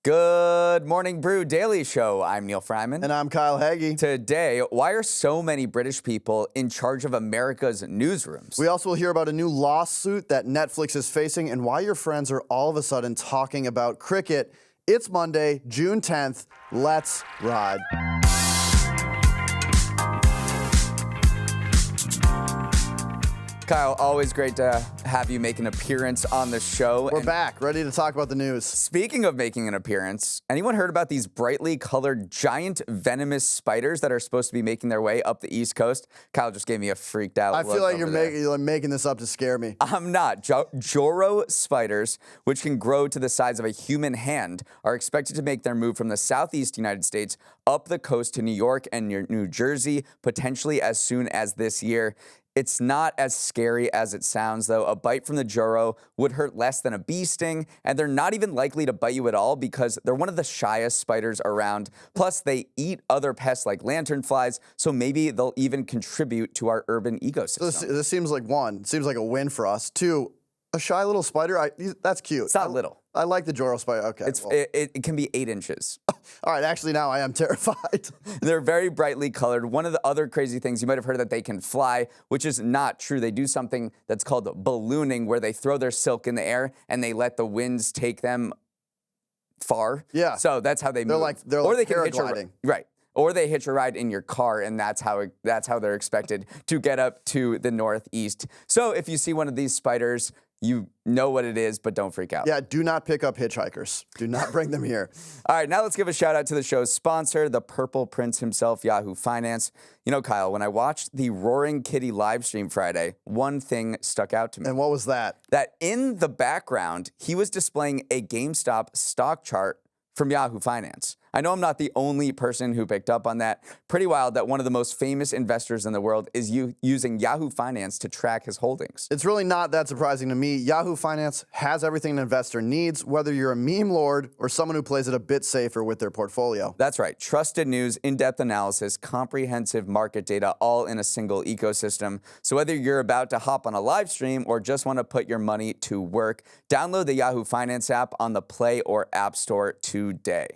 Good morning, Brew Daily Show. I'm Neal Fryman. And I'm Kyle Hagee. Today, why are so many British people in charge of America's newsrooms? We also will hear about a new lawsuit that Netflix is facing and why your friends are all of a sudden talking about cricket. It's Monday, June 10th. Let's ride. Kyle, always great to have you make an appearance on the show. We're back, ready to talk about the news. Speaking of making an appearance, anyone heard about these brightly colored giant venomous spiders that are supposed to be making their way up the East Coast? Kyle just gave me a freaked out look. I feel like you're making this up to scare me. I'm not. Joro-spiders, which can grow to the size of a human hand, are expected to make their move from the southeast United States up the coast to New York and New Jersey, potentially as soon as this year. It's not as scary as it sounds, though. A bite from the Joro would hurt less than a bee sting, and they're not even likely to bite you at all because they're one of the shyest spiders around. Plus, they eat other pests like lanternflies, so maybe they'll even contribute to our urban ecosystem. So this seems like seems like a win for us. Two, a shy little spider, that's cute. It's not little. I like the Joro-spider. Okay. It can be 8 inches. All right, actually now I am terrified. They're very brightly colored. One of the other crazy things, you might have heard that they can fly, which is not true. They do something that's called ballooning, where they throw their silk in the air and they let the winds take them far. Yeah. So that's how they move. They're like paragliding. Right. Or they hitch a ride in your car, and that's how they're expected to get up to the Northeast. So if you see one of these spiders, you know what it is, but don't freak out. Yeah, do not pick up hitchhikers. Do not bring them here. All right, now let's give a shout out to the show's sponsor, the Purple Prince himself, Yahoo Finance. You know, Kyle, when I watched the Roaring Kitty live stream Friday, one thing stuck out to me. And what was that? That in the background, he was displaying a GameStop stock chart from Yahoo Finance. I know I'm not the only person who picked up on that. Pretty wild that one of the most famous investors in the world is using Yahoo Finance to track his holdings. It's really not that surprising to me. Yahoo Finance has everything an investor needs, whether you're a meme lord or someone who plays it a bit safer with their portfolio. That's right. Trusted news, in-depth analysis, comprehensive market data, all in a single ecosystem. So whether you're about to hop on a live stream or just want to put your money to work, download the Yahoo Finance app on the Play or App Store today.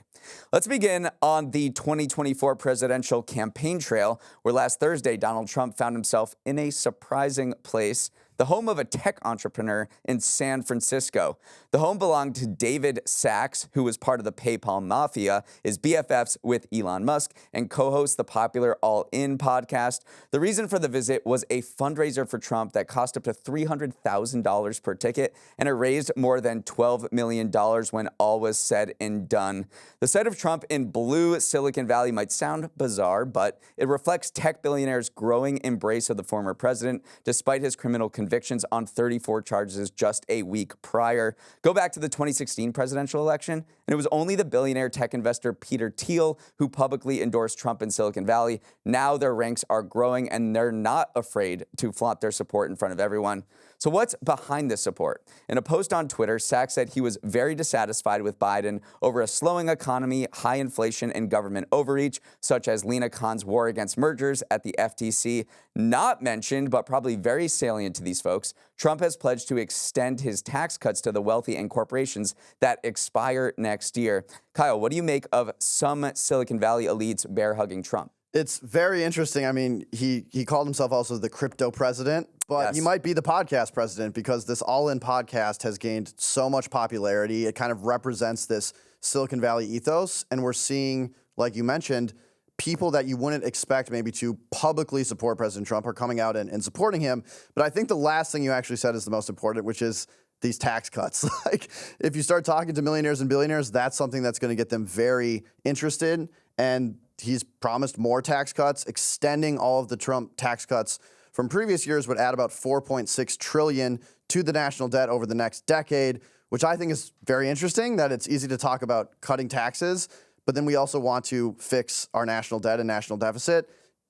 Let's begin on the 2024 presidential campaign trail, where last Thursday, Donald Trump found himself in a surprising place, the home of a tech entrepreneur in San Francisco. The home belonged to David Sachs, who was part of the PayPal mafia, is BFFs with Elon Musk, and co-hosts the popular All In podcast. The reason for the visit was a fundraiser for Trump that cost up to $300,000 per ticket, and it raised more than $12 million when all was said and done. The sight of Trump in blue Silicon Valley might sound bizarre, but it reflects tech billionaires' growing embrace of the former president, despite his criminal convictions on 34 charges just a week prior. Go back to the 2016 presidential election, and it was only the billionaire tech investor Peter Thiel who publicly endorsed Trump in Silicon Valley. Now their ranks are growing, and they're not afraid to flaunt their support in front of everyone. So what's behind this support? In a post on Twitter, Sachs said he was very dissatisfied with Biden over a slowing economy, high inflation, and government overreach, such as Lina Khan's war against mergers at the FTC. Not mentioned, but probably very salient to these folks, Trump has pledged to extend his tax cuts to the wealthy and corporations that expire next year. Kyle, what do you make of some Silicon Valley elites bear-hugging Trump? It's very interesting. I mean, he called himself also the crypto president, but Yes. He might be the podcast president because this All-In podcast has gained so much popularity. It kind of represents this Silicon Valley ethos, and we're seeing, like you mentioned, people that you wouldn't expect maybe to publicly support President Trump are coming out and supporting him. But I think the last thing you actually said is the most important, which is these tax cuts. Like, if you start talking to millionaires and billionaires, that's something that's going to get them very interested. And he's promised more tax cuts. Extending all of the Trump tax cuts from previous years would add about $4.6 trillion to the national debt over the next decade, which I think is very interesting, that it's easy to talk about cutting taxes, but then we also want to fix our national debt and national deficit,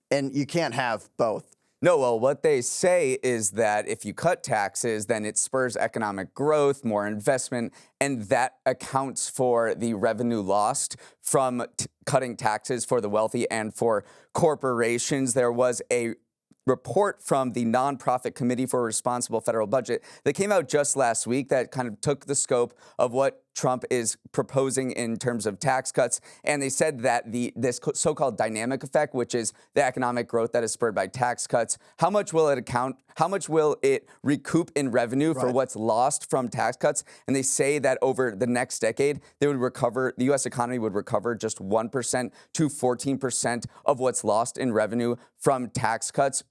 and you can't have both. No, well, what they say is that if you cut taxes, then it spurs economic growth, more investment, and that accounts for the revenue lost from cutting taxes for the wealthy and for corporations. There was a report from the Nonprofit Committee for a Responsible Federal Budget that came out just last week that kind of took the scope of what Trump is proposing in terms of tax cuts. And they said that this so-called dynamic effect, which is the economic growth that is spurred by tax cuts, how much will it recoup in revenue for what's lost from tax cuts? And they say that over the next decade, the U.S. economy would recover just 1% to 14% of what's lost in revenue from tax cuts.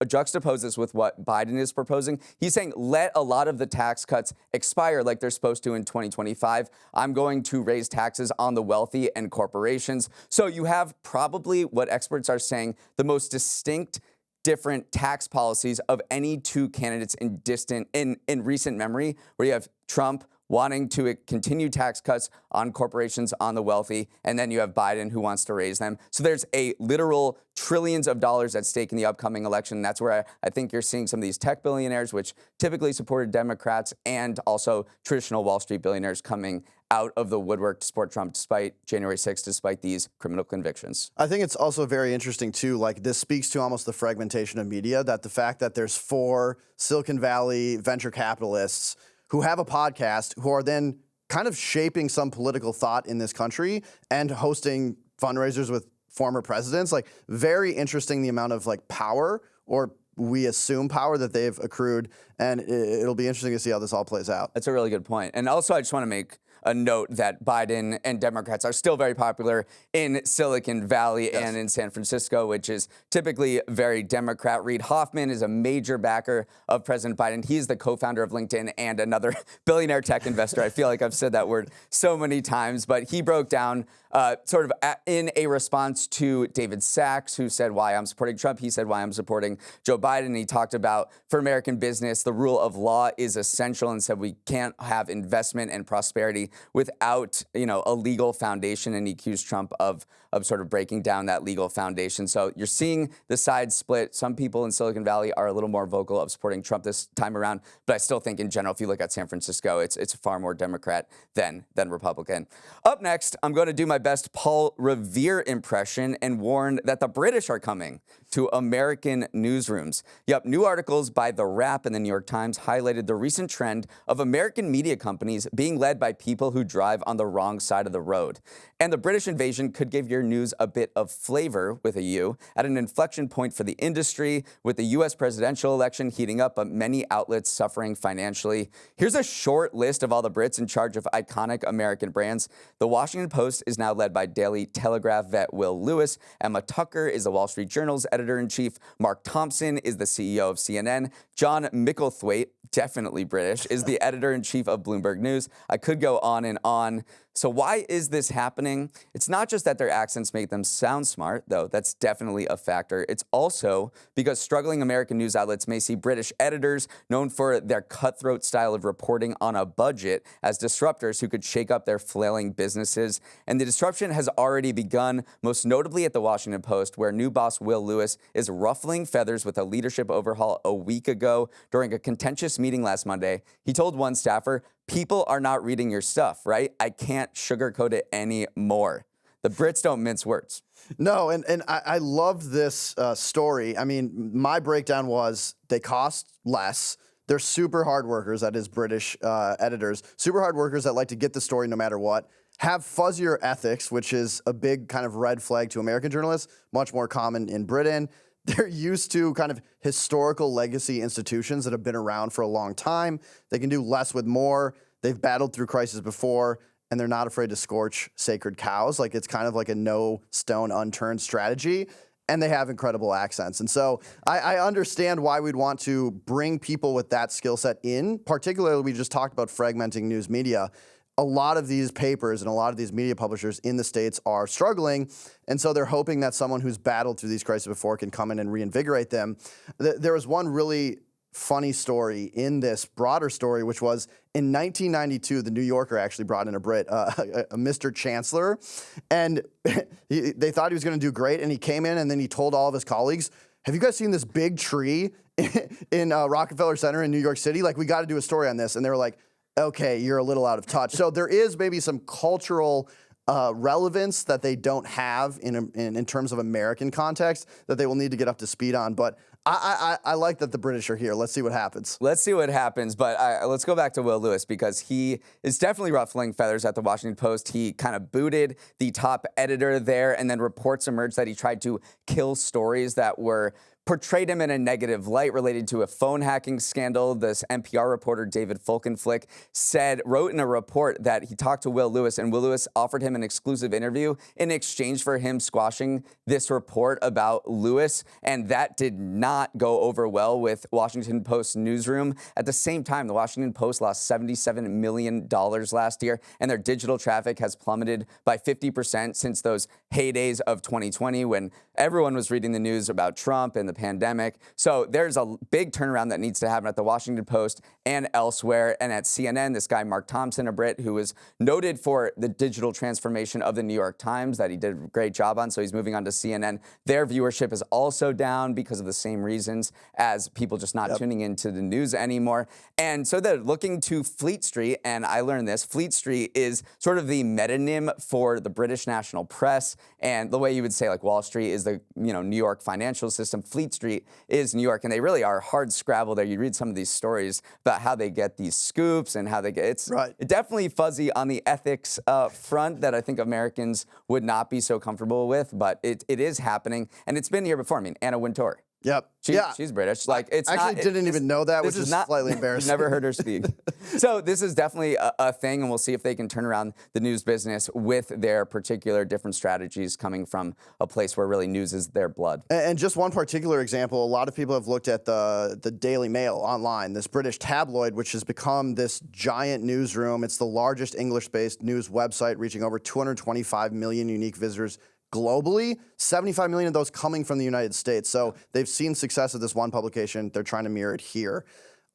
Juxtapose this with what Biden is proposing. He's saying, let a lot of the tax cuts expire like they're supposed to in 2025. I'm going to raise taxes on the wealthy and corporations. So you have probably what experts are saying the most distinct different tax policies of any two candidates in recent memory, where you have Trump wanting to continue tax cuts on corporations, on the wealthy, and then you have Biden who wants to raise them. So there's a literal trillions of dollars at stake in the upcoming election. That's where I think you're seeing some of these tech billionaires, which typically supported Democrats, and also traditional Wall Street billionaires coming out of the woodwork to support Trump despite January 6th, despite these criminal convictions. I think it's also very interesting, too, like this speaks to almost the fragmentation of media, that the fact that there's 4 Silicon Valley venture capitalists who have a podcast, who are then kind of shaping some political thought in this country and hosting fundraisers with former presidents. Like, very interesting, the amount of like power, or we assume power, that they've accrued. And it'll be interesting to see how this all plays out. That's a really good point. And also, I just want to make a note that Biden and Democrats are still very popular in Silicon Valley and in San Francisco, which is typically very Democrat. Reid Hoffman is a major backer of President Biden. He's the co-founder of LinkedIn and another billionaire tech investor. I feel like I've said that word so many times, but he broke down in a response to David Sachs, who said why I'm supporting Trump. He said why I'm supporting Joe Biden. And he talked about, for American business, the rule of law is essential, and said we can't have investment and prosperity without, a legal foundation. And he accused Trump of sort of breaking down that legal foundation. So you're seeing the sides split. Some people in Silicon Valley are a little more vocal of supporting Trump this time around, but I still think in general, if you look at San Francisco, it's far more Democrat than Republican. Up next, I'm going to do my best Paul Revere impression and warn that the British are coming to American newsrooms. Yep, new articles by The Wrap and the New York Times highlighted the recent trend of American media companies being led by people who drive on the wrong side of the road. And the British invasion could give your news a bit of flavor, with a U, at an inflection point for the industry, with the US presidential election heating up, but many outlets suffering financially. Here's a short list of all the Brits in charge of iconic American brands. The Washington Post is now led by Daily Telegraph vet Will Lewis. Emma Tucker is the Wall Street Journal's editor-in-chief. Mark Thompson is the CEO of CNN. John Micklethwaite, definitely British, is the editor-in-chief of Bloomberg News. I could go on and on. So why is this happening? It's not just that their accents make them sound smart, though that's definitely a factor. It's also because struggling American news outlets may see British editors, known for their cutthroat style of reporting on a budget, as disruptors who could shake up their flailing businesses. And the disruption has already begun, most notably at the Washington Post, where new boss Will Lewis is ruffling feathers with a leadership overhaul a week ago. During a contentious meeting last Monday, he told one staffer, "People are not reading your stuff, right? I can't sugarcoat it anymore." The Brits don't mince words. No, and I love this story. I mean, my breakdown was they cost less. They're super hard workers, that is British editors, super hard workers that like to get the story no matter what, have fuzzier ethics, which is a big kind of red flag to American journalists, much more common in Britain. They're used to kind of historical legacy institutions that have been around for a long time. They can do less with more. They've battled through crisis before, and they're not afraid to scorch sacred cows. Like, it's kind of like a no stone unturned strategy, and they have incredible accents. And so I understand why we'd want to bring people with that skill set in. Particularly, we just talked about fragmenting news media. A lot of these papers and a lot of these media publishers in the States are struggling, and so they're hoping that someone who's battled through these crises before can come in and reinvigorate them. There was one really funny story in this broader story, which was in 1992, the New Yorker actually brought in a Brit, a Mr. Chancellor, and they thought he was going to do great, and he came in and then he told all of his colleagues, "Have you guys seen this big tree in Rockefeller Center in New York City? Like, we got to do a story on this." And they were like, "Okay, you're a little out of touch." So there is maybe some cultural relevance that they don't have in terms of American context that they will need to get up to speed on. But I like that the British are here. Let's see what happens. Let's see what happens, but let's go back to Will Lewis because he is definitely ruffling feathers at the Washington Post. He kind of booted the top editor there, and then reports emerged that he tried to kill stories that were portrayed him in a negative light related to a phone hacking scandal. This NPR reporter, David Folkenflik, wrote in a report that he talked to Will Lewis, and Will Lewis offered him an exclusive interview in exchange for him squashing this report about Lewis, and that did not go over well with Washington Post newsroom. At the same time, the Washington Post lost $77 million last year, and their digital traffic has plummeted by 50% since those heydays of 2020 when everyone was reading the news about Trump and the pandemic. So there's a big turnaround that needs to happen at the Washington Post and elsewhere. And at CNN, this guy, Mark Thompson, a Brit who was noted for the digital transformation of the New York Times that he did a great job on. So he's moving on to CNN. Their viewership is also down because of the same reasons as people just not tuning into the news anymore. And so they're looking to Fleet Street. And I learned this. Fleet Street is sort of the metonym for the British national press. And the way you would say like Wall Street is the New York financial system. Fleet Street is New York, and they really are hard scrabble there. You read some of these stories about how they get these scoops and how they get it's definitely fuzzy on the ethics front that I think Americans would not be so comfortable with, but it is happening, and it's been here before. I mean, Anna Wintour. Yep. She's British. Like it's I actually didn't even know that, which is slightly embarrassing. Never heard her speak. So this is definitely a thing, and we'll see if they can turn around the news business with their particular different strategies coming from a place where really news is their blood. And just one particular example, a lot of people have looked at the Daily Mail online, this British tabloid, which has become this giant newsroom. It's the largest English-based news website, reaching over 225 million unique visitors globally, 75 million of those coming from the United States. So they've seen success of this one publication. They're trying to mirror it here.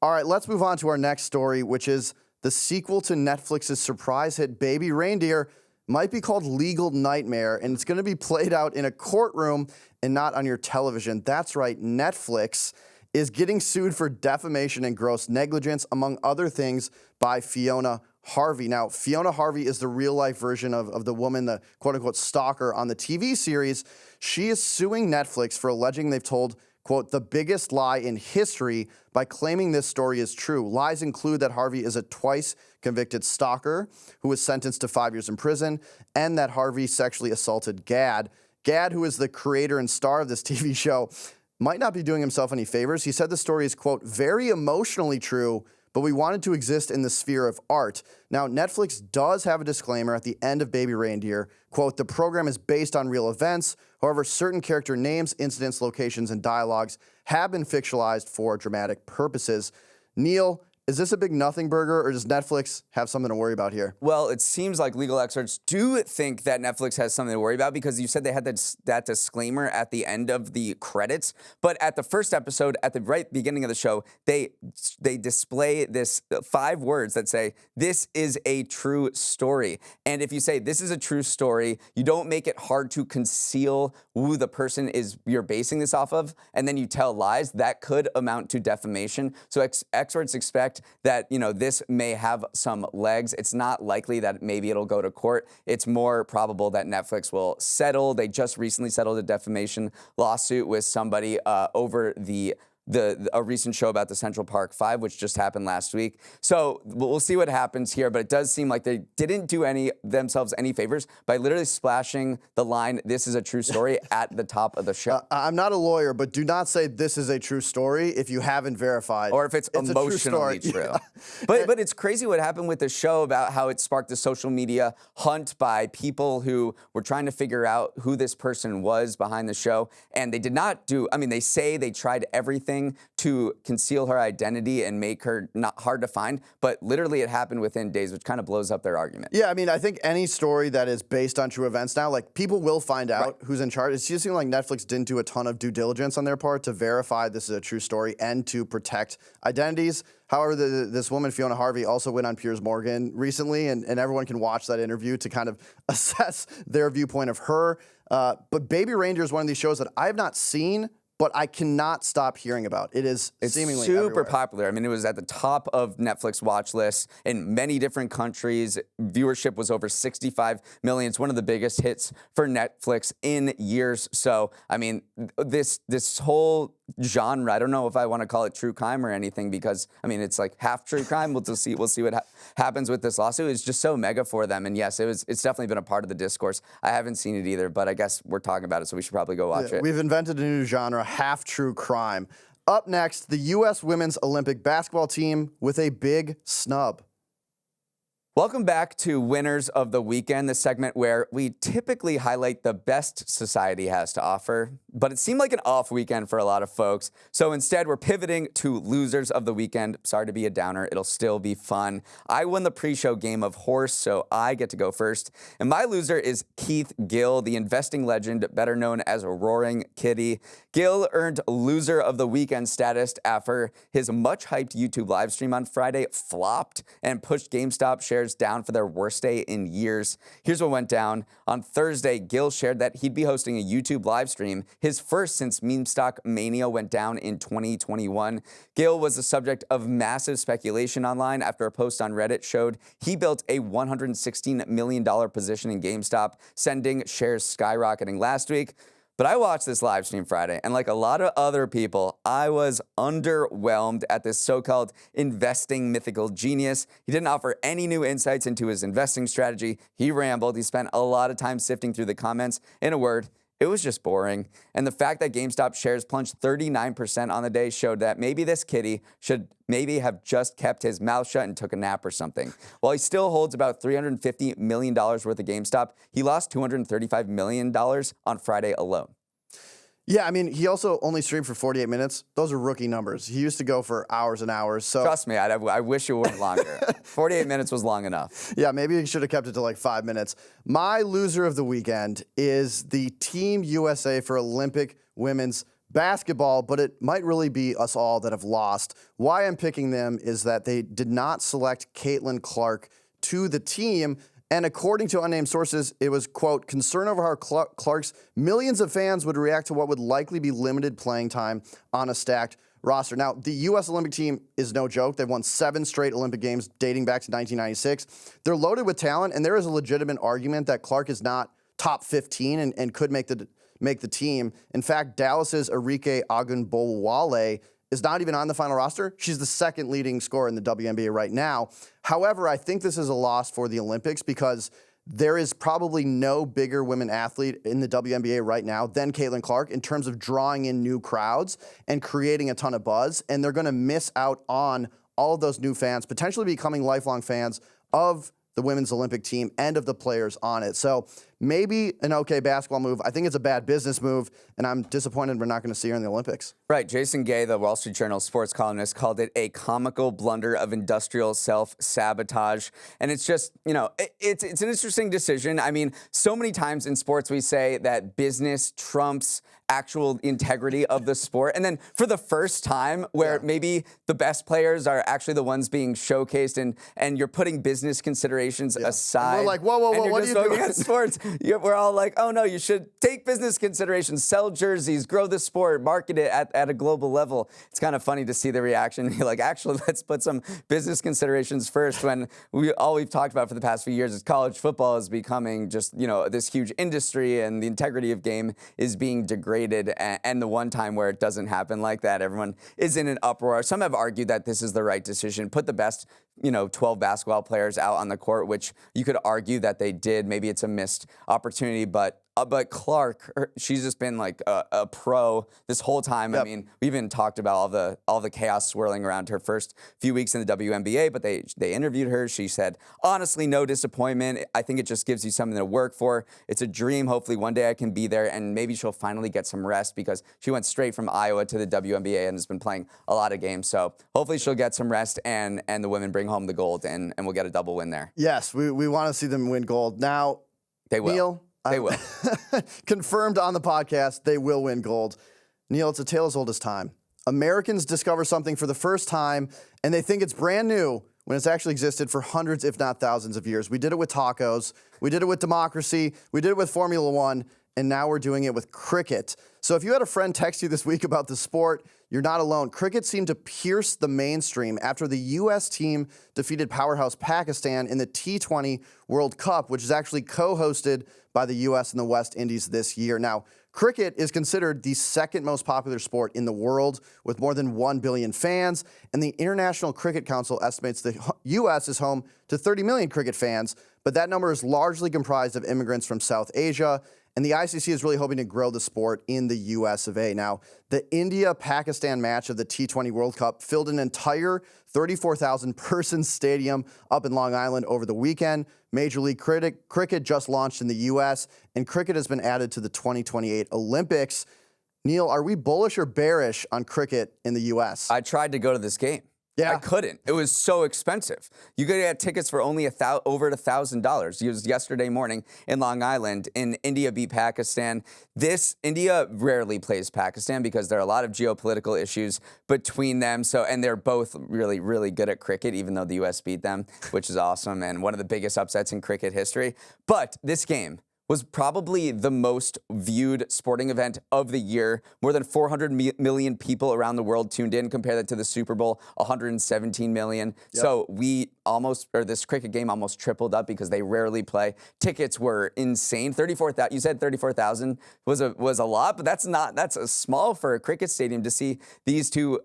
All right, let's move on to our next story, which is the sequel to Netflix's surprise hit Baby Reindeer might be called Legal Nightmare, and it's going to be played out in a courtroom and not on your television. That's right, Netflix is getting sued for defamation and gross negligence, among other things, by Fiona Harvey. Now, Fiona Harvey is the real-life version of the woman, the quote-unquote stalker on the TV series. She is suing Netflix for alleging they've told, quote, the biggest lie in history by claiming this story is true. Lies include that Harvey is a twice-convicted stalker who was sentenced to 5 years in prison, and that Harvey sexually assaulted Gad. Gad, who is the creator and star of this TV show, might not be doing himself any favors. He said the story is, quote, very emotionally true, but we wanted to exist in the sphere of art. Now, Netflix does have a disclaimer at the end of Baby Reindeer. Quote, the program is based on real events. However, certain character names, incidents, locations, and dialogues have been fictionalized for dramatic purposes. Neal, is this a big nothing burger, or does Netflix have something to worry about here? Well, it seems like legal experts do think that Netflix has something to worry about because you said they had that disclaimer at the end of the credits. But at the first episode, at the right beginning of the show, they display this 5 words that say, this is a true story. And if you say this is a true story, you don't make it hard to conceal who the person is you're basing this off of, and then you tell lies, that could amount to defamation. So experts expect that, this may have some legs. It's not likely that maybe it'll go to court. It's more probable that Netflix will settle. They just recently settled a defamation lawsuit with somebody over a recent show about the Central Park 5, which just happened last week. So we'll see what happens here, but it does seem like they didn't do themselves any favors by literally splashing the line, this is a true story, at the top of the show. I'm not a lawyer, but do not say this is a true story if you haven't verified. Or if it's emotionally true. Yeah. But it's crazy what happened with the show about how it sparked a social media hunt by people who were trying to figure out who this person was behind the show. And they did not they say they tried everything to conceal her identity and make her not hard to find, but literally it happened within days, which kind of blows up their argument. Yeah, I think any story that is based on true events now, like people will find out who's in charge. It just seems like Netflix didn't do a ton of due diligence on their part to verify this is a true story and to protect identities. However, this woman, Fiona Harvey, also went on Piers Morgan recently, and everyone can watch that interview to kind of assess their viewpoint of her. But Baby Reindeer is one of these shows that I have not seen, but I cannot stop hearing about. It's seemingly super everywhere. popular. I mean, it was at the top of Netflix watch lists in many different countries. Viewership was over 65 million. It's one of the biggest hits for Netflix in years. So, I mean, this whole genre, I don't know if I want to call it true crime or anything, because I mean, it's like half true crime. We'll see what happens with this lawsuit. It's just so mega for them. And yes, it's definitely been a part of the discourse. I haven't seen it either, but I guess we're talking about it, so we should probably go watch it. We've invented a new genre, half true crime. Up next, the US Women's Olympic basketball team with a big snub. Welcome back to Winners of the Weekend, the segment where we typically highlight the best society has to offer, but it seemed like an off weekend for a lot of folks. So instead, we're pivoting to Losers of the Weekend. Sorry to be a downer. It'll still be fun. I won the pre-show game of horse, so I get to go first. And my loser is Keith Gill, the investing legend, better known as a Roaring Kitty. Gill earned Loser of the Weekend status after his much-hyped YouTube live stream on Friday flopped and pushed GameStop shares down for their worst day in years. Here's what went down. On Thursday, Gill shared that he'd be hosting a YouTube live stream, his first since meme stock mania went down in 2021. Gill was the subject of massive speculation online after a post on Reddit showed he built a $116 million position in GameStop, sending shares skyrocketing last week. But I watched this live stream Friday, and like a lot of other people, I was underwhelmed at this so-called investing mythical genius. He didn't offer any new insights into his investing strategy. He rambled. He spent a lot of time sifting through the comments. In a word, it was just boring. And the fact that GameStop shares plunged 39% on the day showed that maybe this kitty should maybe have just kept his mouth shut and took a nap or something. While he still holds about $350 million worth of GameStop, he lost $235 million on Friday alone. Yeah, I mean, he also only streamed for 48 minutes. Those are rookie numbers. He used to go for hours and hours. So trust me, I wish it went longer. 48 minutes was long enough. Yeah, maybe he should have kept it to like 5 minutes. My loser of the weekend is the Team USA for Olympic women's basketball, but it might really be us all that have lost. Why I'm picking them is that they did not select Caitlin Clark to the team. And according to unnamed sources, it was, quote, concern over how Clark's millions of fans would react to what would likely be limited playing time on a stacked roster. Now, the U.S. Olympic team is no joke. They've won 7 straight Olympic Games dating back to 1996. They're loaded with talent, and there is a legitimate argument that Clark is not top 15 and could make the team. In fact, Dallas's Arike Ogunbowale is not even on the final roster. She's the second leading scorer in the WNBA right now. However, I think this is a loss for the Olympics because there is probably no bigger women athlete in the WNBA right now than Caitlin Clark in terms of drawing in new crowds and creating a ton of buzz. And they're going to miss out on all of those new fans, potentially becoming lifelong fans of the women's Olympic team and of the players on it. So maybe an okay basketball move. I think it's a bad business move, and I'm disappointed we're not going to see her in the Olympics. Right. Jason Gay, the Wall Street Journal sports columnist, called it a comical blunder of industrial self-sabotage. And it's just, it's an interesting decision. I mean, so many times in sports we say that business trumps actual integrity of the sport. And then for the first time where maybe the best players are actually the ones being showcased and you're putting business considerations aside. And we're like, whoa, what are you doing? At sports. We're all like, oh no, you should take business considerations, sell jerseys, grow the sport, market it at a global level. It's kind of funny to see the reaction. You're like, actually, let's put some business considerations first when all we've talked about for the past few years is college football is becoming just, this huge industry and the integrity of game is being degraded. And the one time where it doesn't happen like that, everyone is in an uproar. Some have argued that this is the right decision. Put the best, 12 basketball players out on the court, which you could argue that they did. Maybe it's a missed opportunity, but Clark, she's just been like a pro this whole time. Yep. I mean, we even talked about all the chaos swirling around her first few weeks in the WNBA, but they interviewed her. She said, honestly, no disappointment. I think it just gives you something to work for. It's a dream. Hopefully one day I can be there, and maybe she'll finally get some rest because she went straight from Iowa to the WNBA and has been playing a lot of games. So hopefully she'll get some rest and the women bring home the gold and we'll get a double win there. Yes, we want to see them win gold. Now, they will. Neal, they will. Confirmed on the podcast, they will win gold. Neal, it's a tale as old as time. Americans discover something for the first time, and they think it's brand new when it's actually existed for hundreds, if not thousands of years. We did it with tacos. We did it with democracy. We did it with Formula One. and now we're doing it with cricket. So if you had a friend text you this week about the sport, you're not alone. Cricket seemed to pierce the mainstream after the US team defeated powerhouse Pakistan in the T20 World Cup, which is actually co-hosted by the US and the West Indies this year. Now, cricket is considered the second most popular sport in the world with more than 1 billion fans, and the International Cricket Council estimates the US is home to 30 million cricket fans, but that number is largely comprised of immigrants from South Asia, and the ICC is really hoping to grow the sport in the US of A. Now, the India-Pakistan match of the T20 World Cup filled an entire 34,000-person stadium up in Long Island over the weekend. Major League Cricket just launched in the US, and cricket has been added to the 2028 Olympics. Neal, are we bullish or bearish on cricket in the US? I tried to go to this game. Yeah. I couldn't. It was so expensive. You could get tickets for only over $1,000. It was yesterday morning in Long Island, and India beat Pakistan. India rarely plays Pakistan because there are a lot of geopolitical issues between them. And they're both really, really good at cricket, even though the U.S. beat them, which is awesome and one of the biggest upsets in cricket history. But this game was probably the most viewed sporting event of the year. More than 400 million people around the world tuned in. Compare that to the Super Bowl, 117 million. Yep. So this cricket game almost tripled up because they rarely play. Tickets were insane. 34,000. You said 34,000 was a lot, but that's a small for a cricket stadium to see these two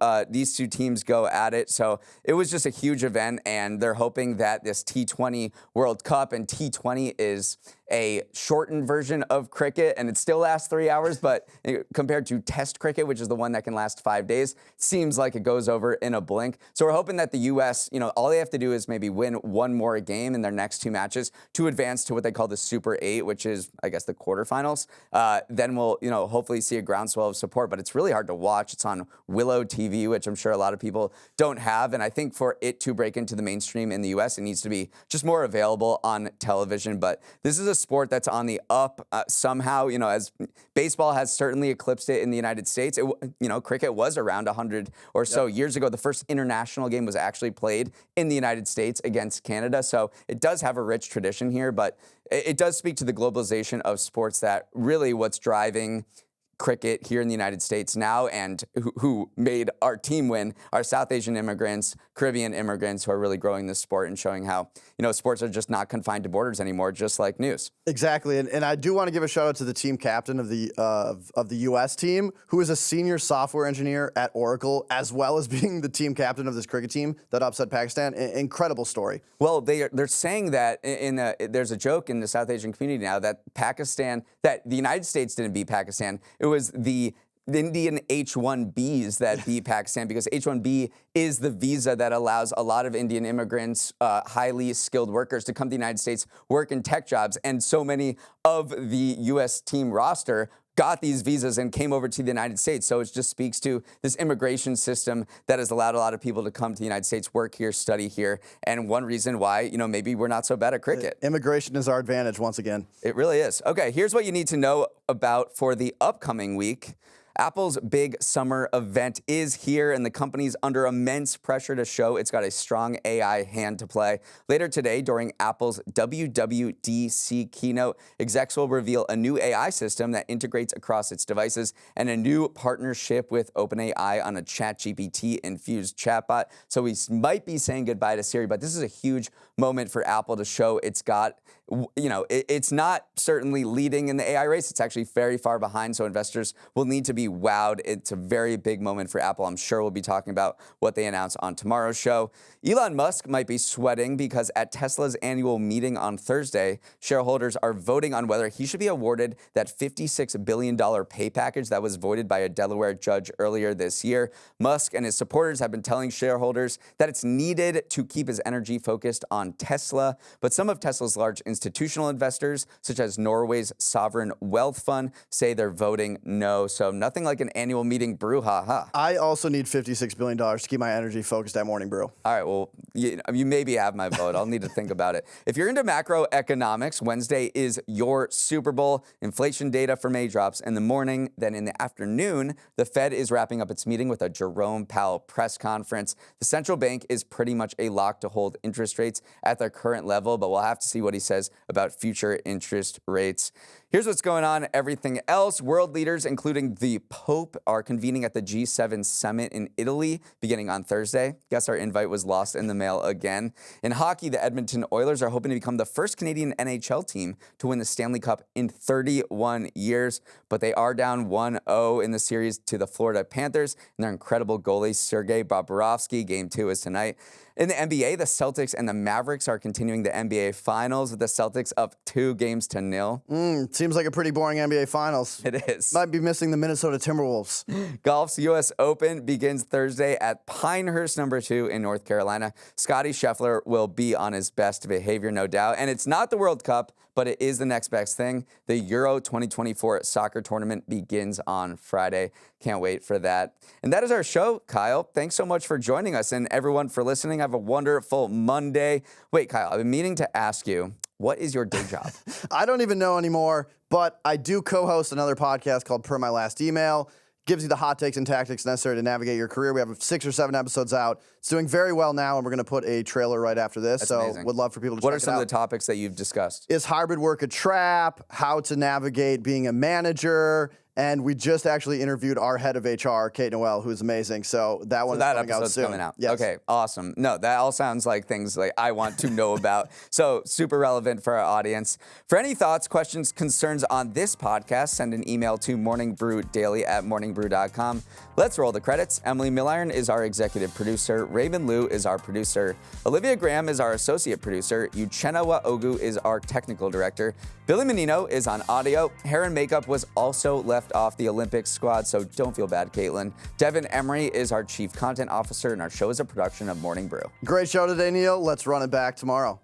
teams go at it. So it was just a huge event, and they're hoping that this T20 World Cup, and T20 is a shortened version of cricket, and it still lasts 3 hours, but compared to test cricket, which is the one that can last 5 days, seems like it goes over in a blink. So we're hoping that the U.S., all they have to do is maybe win one more game in their next two matches to advance to what they call the Super 8, which is, I guess, the quarterfinals. Then we'll, hopefully see a groundswell of support, but it's really hard to watch. It's on Willow TV, which I'm sure a lot of people don't have, and I think for it to break into the mainstream in the U.S., it needs to be just more available on television. But this is a sport that's on the up somehow, as baseball has certainly eclipsed it in the United States. Cricket was around 100 or so years ago. The first international game was actually played in the United States against Canada. So it does have a rich tradition here, but it does speak to the globalization of sports, that really what's driving cricket here in the United States now, and who made our team win, are South Asian immigrants, Caribbean immigrants, who are really growing this sport and showing how, sports are just not confined to borders anymore, just like news. Exactly, and I do want to give a shout out to the team captain of the U.S. team, who is a senior software engineer at Oracle, as well as being the team captain of this cricket team that upset Pakistan. Incredible story. Well, they're saying that there's a joke in the South Asian community now that the United States didn't beat Pakistan. It was the Indian H-1Bs that beat Pakistan, because H-1B is the visa that allows a lot of Indian immigrants, highly skilled workers, to come to the United States, work in tech jobs. And so many of the U.S. team roster got these visas and came over to the United States. So it just speaks to this immigration system that has allowed a lot of people to come to the United States, work here, study here. And one reason why, maybe we're not so bad at cricket. Immigration is our advantage once again. It really is. Okay, here's what you need to know about for the upcoming week. Apple's big summer event is here, and the company's under immense pressure to show it's got a strong AI hand to play. Later today, during Apple's WWDC keynote, execs will reveal a new AI system that integrates across its devices, and a new partnership with OpenAI on a ChatGPT-infused chatbot. So we might be saying goodbye to Siri, but this is a huge moment for Apple to show it's got, it's not certainly leading in the AI race. It's actually very far behind, so investors will need to be wowed. It's a very big moment for Apple. I'm sure we'll be talking about what they announce on tomorrow's show. Elon Musk might be sweating because at Tesla's annual meeting on Thursday, shareholders are voting on whether he should be awarded that $56 billion pay package that was voted by a Delaware judge earlier this year. Musk and his supporters have been telling shareholders that it's needed to keep his energy focused on Tesla, but some of Tesla's large institutional investors, such as Norway's sovereign wealth fund, say they're voting no. So nothing like an annual meeting brew, ha. I also need $56 billion to keep my energy focused at Morning Brew. All right, well, you maybe have my vote. I'll need to think about it. If you're into macroeconomics, Wednesday is your Super Bowl. Inflation data for May drops in the morning. Then in the afternoon, the Fed is wrapping up its meeting with a Jerome Powell press conference. The central bank is pretty much a lock to hold interest rates at their current level, but we'll have to see what he says about future interest rates. Here's what's going on. Everything else. World leaders, including the Pope, are convening at the G7 summit in Italy beginning on Thursday. Guess our invite was lost in the mail again. In hockey, the Edmonton Oilers are hoping to become the first Canadian NHL team to win the Stanley Cup in 31 years, but they are down 1-0 in the series to the Florida Panthers and their incredible goalie, Sergei Bobrovsky. Game 2 is tonight. In the NBA, the Celtics and the Mavericks are continuing the NBA Finals with the Celtics up 2-0. Seems like a pretty boring NBA Finals. It is. Might be missing the Minnesota Timberwolves. Golf's US Open begins Thursday at Pinehurst number 2 in North Carolina. Scottie Scheffler will be on his best behavior, no doubt. And it's not the World Cup, but it is the next best thing. The Euro 2024 soccer tournament begins on Friday. Can't wait for that. And that is our show, Kyle. Thanks so much for joining us, and everyone for listening. Have a wonderful Monday. Wait, Kyle, I've been meaning to ask you, what is your day job? I don't even know anymore, but I do co-host another podcast called Per My Last Email. Gives you the hot takes and tactics necessary to navigate your career. We have 6 or 7 episodes out. It's doing very well now, and we're going to put a trailer right after this. That's so amazing. Would love for people to check it out. What are some of the topics that you've discussed? Is hybrid work a trap? How to navigate being a manager? And we just actually interviewed our head of HR, Kate Noel, who's amazing. So that one is coming out soon. Coming out. Yes. Okay, awesome. No, that all sounds like things like I want to know about. So super relevant for our audience. For any thoughts, questions, concerns on this podcast, send an email to morningbrewdaily@morningbrew.com. Let's roll the credits. Emily Milliron is our executive producer. Raven Liu is our producer. Olivia Graham is our associate producer. Uchenna Waogu is our technical director. Billy Menino is on audio. Hair and makeup was also left off the Olympics squad, so don't feel bad, Caitlin. Devin Emery is our chief content officer, and our show is a production of Morning Brew. Great show today, Neal. Let's run it back tomorrow.